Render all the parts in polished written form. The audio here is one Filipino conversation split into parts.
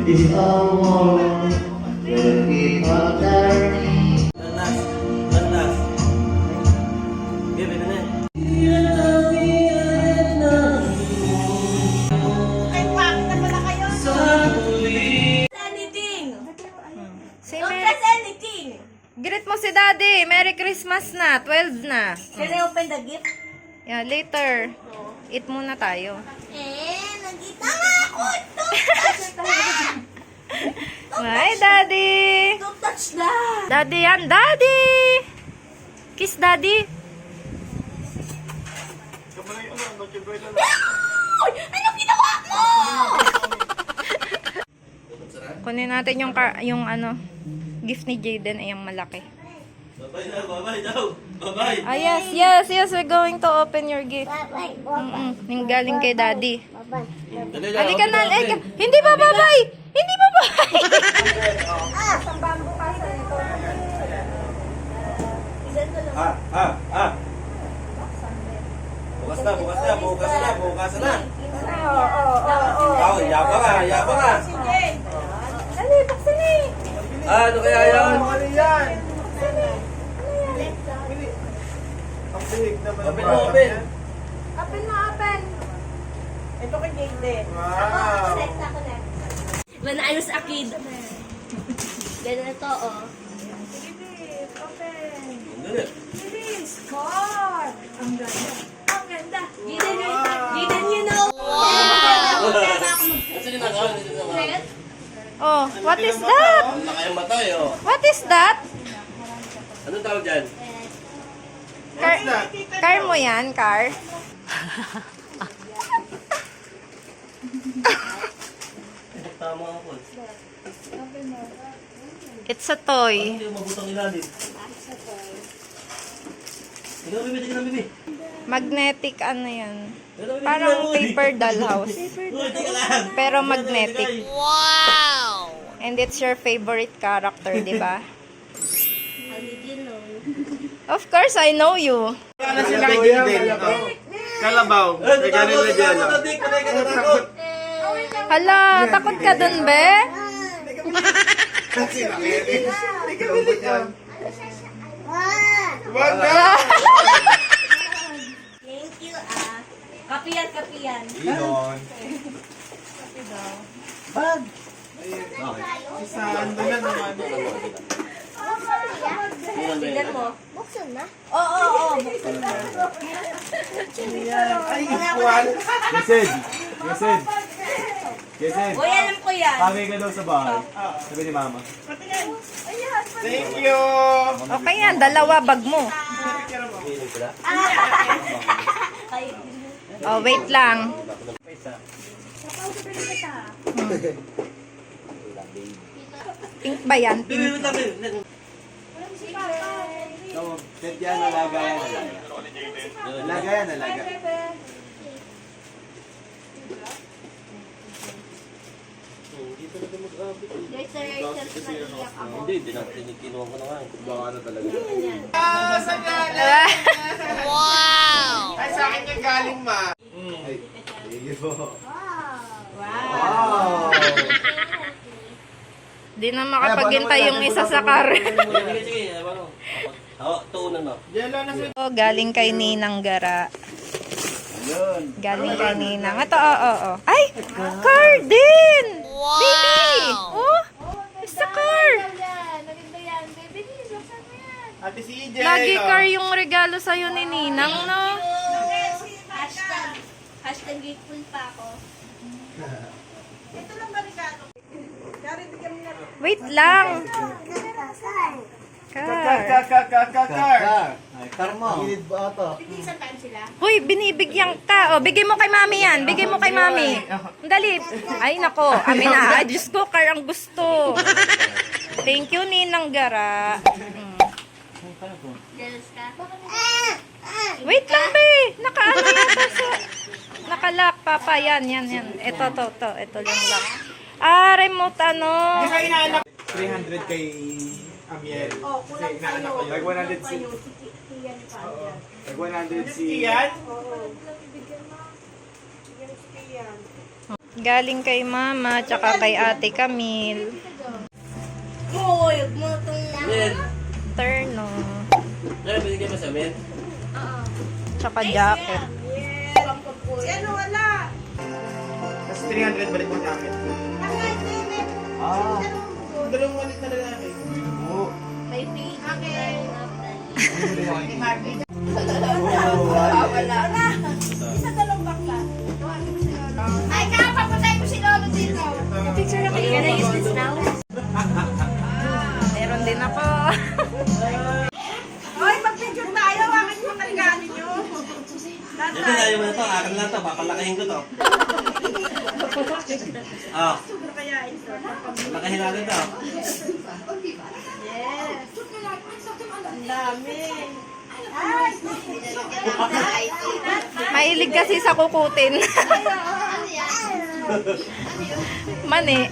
is a war where people turning. Last. Give it a minute. Ay, bakit na pala kayo? Anything! Say Don't Merry... press anything! Greet mo si Daddy. Merry Christmas na. 12 na. Can I open the gift? Yeah, later. Eat muna tayo. Nandito nga ako! Don't touch that! Hi, Daddy. Don't touch that! Daddy yan, Daddy. Kiss Daddy. Anong ginawa mo? Kunin natin yung ano, gift ni Jaden ay yung malaki. Bye-bye daw. Bye-bye. Ah, yes, we're going to open your gift. Yung galing kay Daddy. Dali lang. Halika na, halika. Hindi ba, babay? Hindi ba, babay? Bukas na. Oh, yaba ka. Dali, buksan eh. Ano kaya yan? Open. Open mo, open. Ito kay Jade. Wow! Ako na. When I was a kid. Ganito, oh. Dali. Scar! Ang ganda. Ang ganda. Jiden, you know. Kasi ginagawa. Oh, what is that? Ang laki yung mata eh, oh. What is that? Anong tawag dyan? Car mo yan, car? Tama ako. It's a toy. Hindi mo mabutang ilalim. Ikaw, bibi. Magnetic ano yan. Parang paper dollhouse. Uy, teka lang. Pero magnetic. Wow! And it's your favorite character, di ba? How did you know? Of course, I know you. Ano sila kay Jaden? Kalabaw. Kay Ganila Jello. Hala, takot ka dun, be? Kasi nakayari. Kalambot yan. Wag na! Thank you, ah. Kapiyan. Inon. Bag. Isa, ando na naman. Tignan mo. Buksan na? Oo. Ay, ikuan. Jason, Uy, alam ko yan. kami ka daw sa bahay. Sabi ni Mama. Thank you! Okay yan, dalawa bag mo. Oh, wait lang. Pink ba yan? Pink. So, set yan, alaga yan. Alaga yan, alaga. There's a research na iyak ako. Hindi na. Kinuha ko na nga. Baka na talaga. Ah, sagana! Wow! Ay, sa akin yung galing, ma. Ay, thank you po. Wow. Wow! Di na makapaghintay yung isa sa car. Sige. Tuunan mo. Jello na sa... Oh, galing kay Ninang Gara. Yun. Galing kay Ninang. Ito, oo. Ay! Car din! Wow! Baby! Oh! It's a car! Maganda yan. Baby, buksan mo yan. Ate si EJ. Lagi car yung regalo sa'yo ni Ninang, no? Hashtag grateful pa ako. Wait lang! Car! Car. Ay, karma. Gilid ba ito? Hoy, binibigyan ka. O, bigay mo kay mami yan. Bigay mo kay mami. Dali. Ay, nako. Amin na. Diyos ko, car ang gusto. Thank you, Ninang Gara. Jealous ka? Wait lang, be. Nakaano yata sa... Nakalock, papa. Yan. Ito yung lock. Ah, remote ano. 300 kay Amiel. Kasi inaanak ko yun. Like 100 si... Like 100 si... Iyan? Galing kay Mama, tsaka kay Ate Camille. Hoy, huwag mo itong... Men, Terno. kaya binigyan mo sa men? Tsaka jacket. Tapos 300 balik mo sa akin. Ah. Dalawang walit na lalaki. Oo. May pink. Ay, kapapatay ko si Lolo dito. Picture na kayo. Can I use this now? Meron din ako. Hoy, mag-picture tayo. Bakit mo regalo nyo? Hindi, ayaw mo na to. Akin lang to. Papalakihin ko to. Ah. Lakahin natin to. Mahilig kasi sa kukutin. Mani.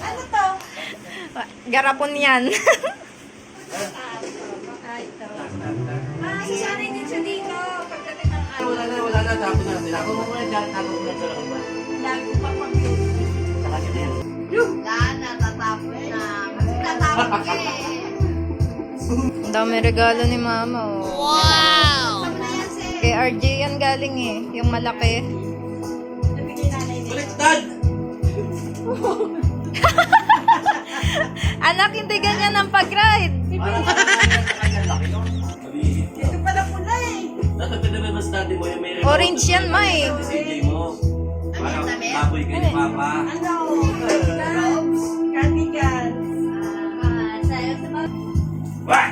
Ano to? Garapon yan. Sasanay din siya dito. Pagdating ng araw. Wala na. Tapos na. Tinapon mo muna dyan. Tapos mo lang sa lakad ba? Lagi pa pag-beauty. Saka siya na yan. Wala na, tatapon na. Kasi tatapon ka eh. Ang dami regalo ni Mama. Oh. Tama na yan, sir. Kay RJ yan galing eh. Yung malaki. Nabigay nanay niya. Baliktad! Anak, hindi ganyan ang pag-ride. Ito pala pula eh. Dapat pinabay mo study mo yung may Orange yan, May. Sa CJ mo. Parang baboy kay ni Papa. Ano? Gloves, cardigans. Sa'yo sa mga... Wah!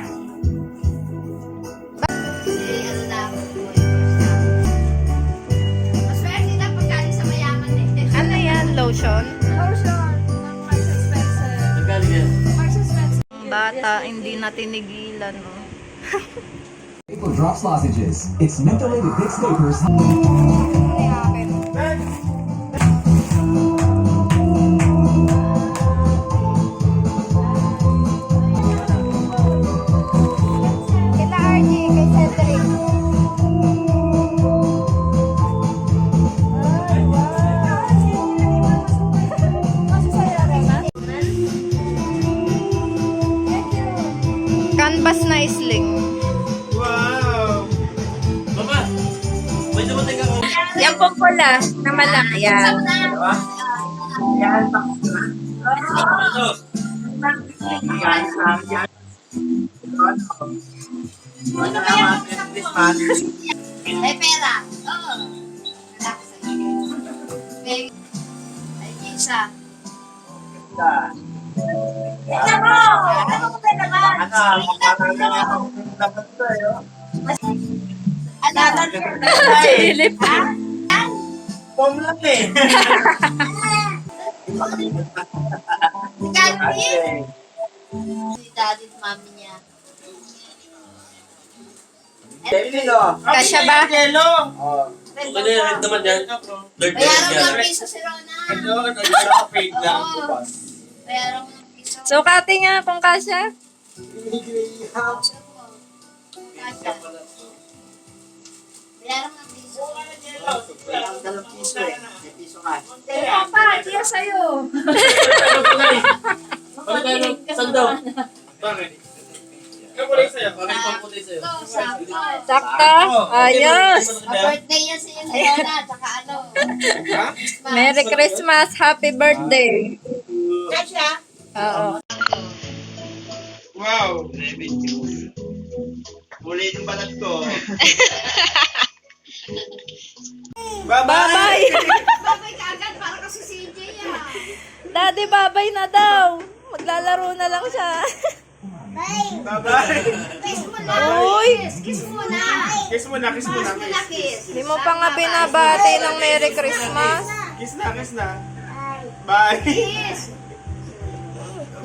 Ano daw? Maswerte na pagkaling sa mayaman eh. Ano yan? Lotion? Lotion. Marks and Spencer. Naggaling yan. Marks and Spencer. Bata, hindi na tinigilan. No? Maple Drops Lozenges. It's mentholated Vicks Vapors. Kita RJ kay Cedric. Canvas na sling. Wow! Papa! May dumating ako. Yan po pula na malaki. Yan. Ito. Ano ba yan? May pera. Oo. Relax. May... Ay, isa. Tignan mo! Ano ko ba naman? Ano? Silip. Pom lang eh. Si Calvin? Si daddy at mami niya. Kasya ba? Okay na yan. Red naman yan. Third Bayaran yan. mo ng piso si Rona. Oo. Bayaran mo ng piso. Sukati nga kung kasya. Kasya. Bayaran mo ng piso. Kaya pa, diya sa'yo. Ano tayo ng sandaw? Bakit? Ano kulay sa'yo? Bakit pang puti sa'yo? Ito, sakto. Sakta. Ayos. Birthday yan si Rona, tsaka ano. Merry Christmas. Happy birthday. Kasya? Oo. Wow! Huli yung balat ko. Bye-bye. Babay ka agad, para kasi si CJ ah. Daddy, babay na daw. Maglalaro na lang siya. Bye-bye! Kiss mo na. Uy. Kiss mo na. Kiss mo na, kiss mo na. Kiss mo na, kiss. Hindi mo pa nga binabati ng Merry Christmas. Kiss na, kiss na. Bye! Kiss.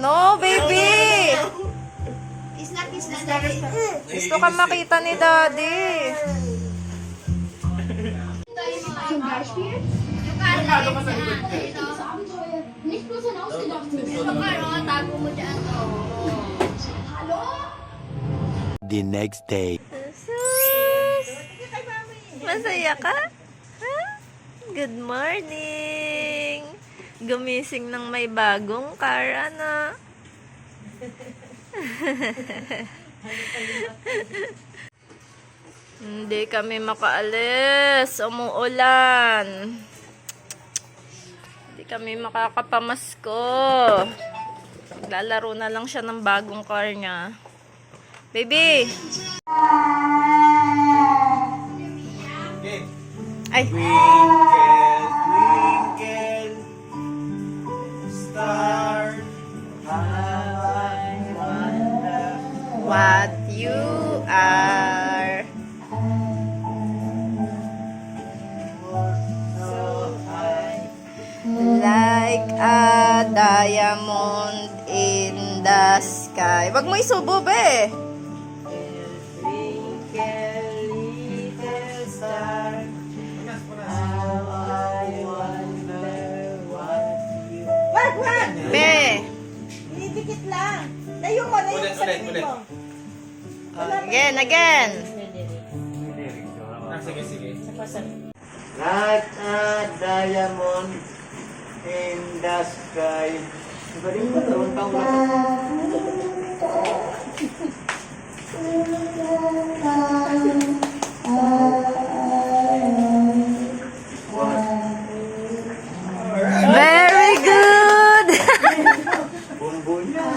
No, baby. Kiss na, dali. Gusto ka makita ni Daddy. Yung Ano ka sa likod ko? Ito ka, no? Tago mo dyan, oh. The next day. Sus! Masaya ka? Ha? Good morning! Gumising ng may bagong car, ano? Hindi kami makaalis. Umuulan. Hindi kami makakapamasko. Lalaro na lang siya ng bagong car niya. Baby! Okay. Ay! Twinkle, twinkle, star, how I wonder What you are. so high. Like a diamond in the sky. Wag mo isubo, be. Twinkle, little star, how I wonder what you Be. Didikit lang. Layo mo, layo Ulit, sa ulit, tingin ulit. mo. Again. Sige, sige. Like a diamond in the sky. Diba rin ba? Taon taong na. Very good. Bumbun niya.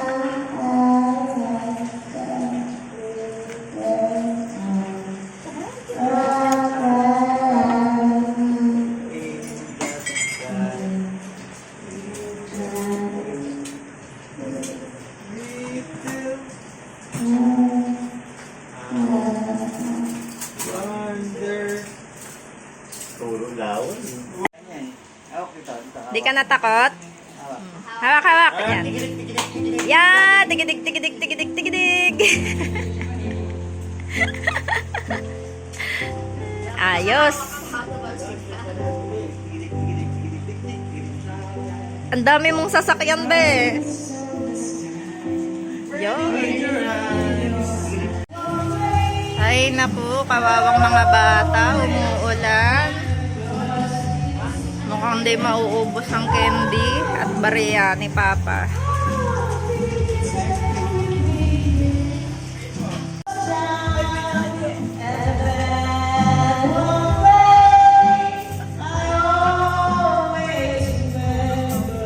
wonder. Turo lawon. Di ka natakot? Hawak, hawak. Yan. Yan. Tigidig, tigidig, tigidig, tigidig. Ayos. Ang dami mong sasakyan, be. Yun. Ay, naku. Kawawang mga bata. Umuulan. Mukhang di mauubos ang candy at bariya ni Papa.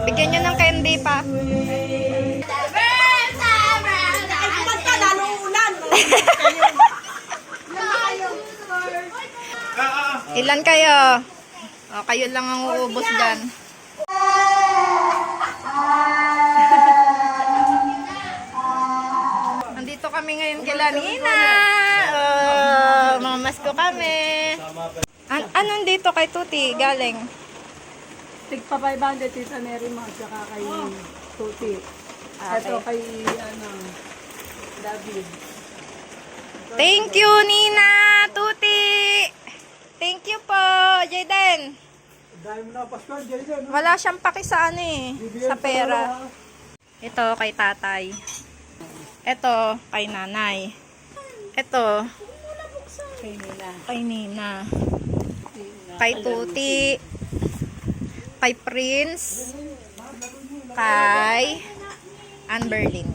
Bigyan nyo ng candy pa. Ay, kumanta, lalong ulan. Ilan kayo? O, kayo lang ang uubos dyan. Nandito kami ngayon kila Nina. Mamasko kami. Anong dito kay Tuti? Galing? Tigpa 500 Tita Mary mo, tsaka kay Tuti. Ito kay, David. Thank you, Nina! Tuti! Thank you po, Jayden. Dahil mo na Pascual, Jason. Wala siyang paki sa ano eh, sa pera. Ito kay tatay. Ito kay nanay. Ito Kay Nina. kay Nina. Kay Tuti. Kay Prince. Kay Anberlin.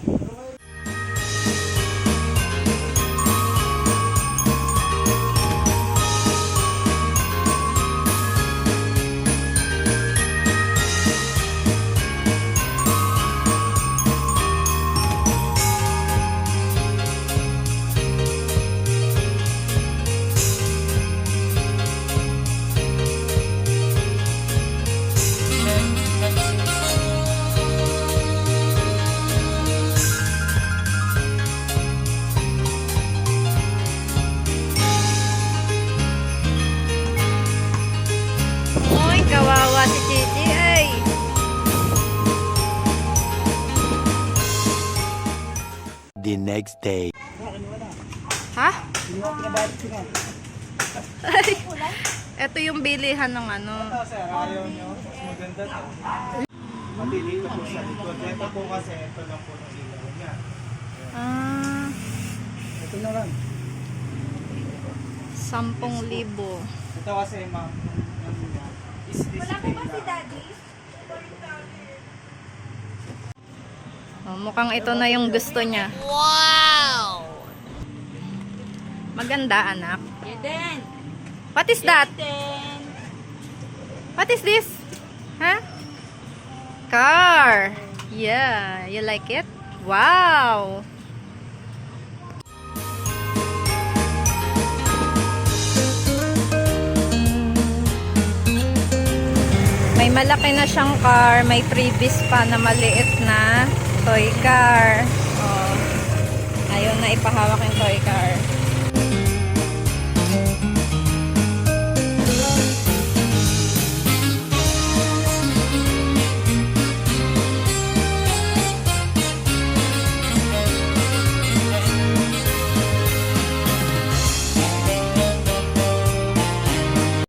Oy, kawawa si Gigi ay. The next day. Ha? Ay, ito yung bilihan ng ano. Sir, ayaw nyo. Mas maganda to. Pati dito po sa likod. Ito po kasi, ito lang po ng ilaw niya. Ah, Ito na lang. 10,000. Ito kasi, ma'am, ano niya, is display lang. Daddy? Oh, mukhang ito na yung gusto niya. Wow! Maganda, anak. Eden! What is that? Eden! What is this? Huh? Car. Yeah, you like it? Wow! May malaki na siyang car, may previous pa na maliit na toy car. Oh. Ayun na ipahawak yung toy car.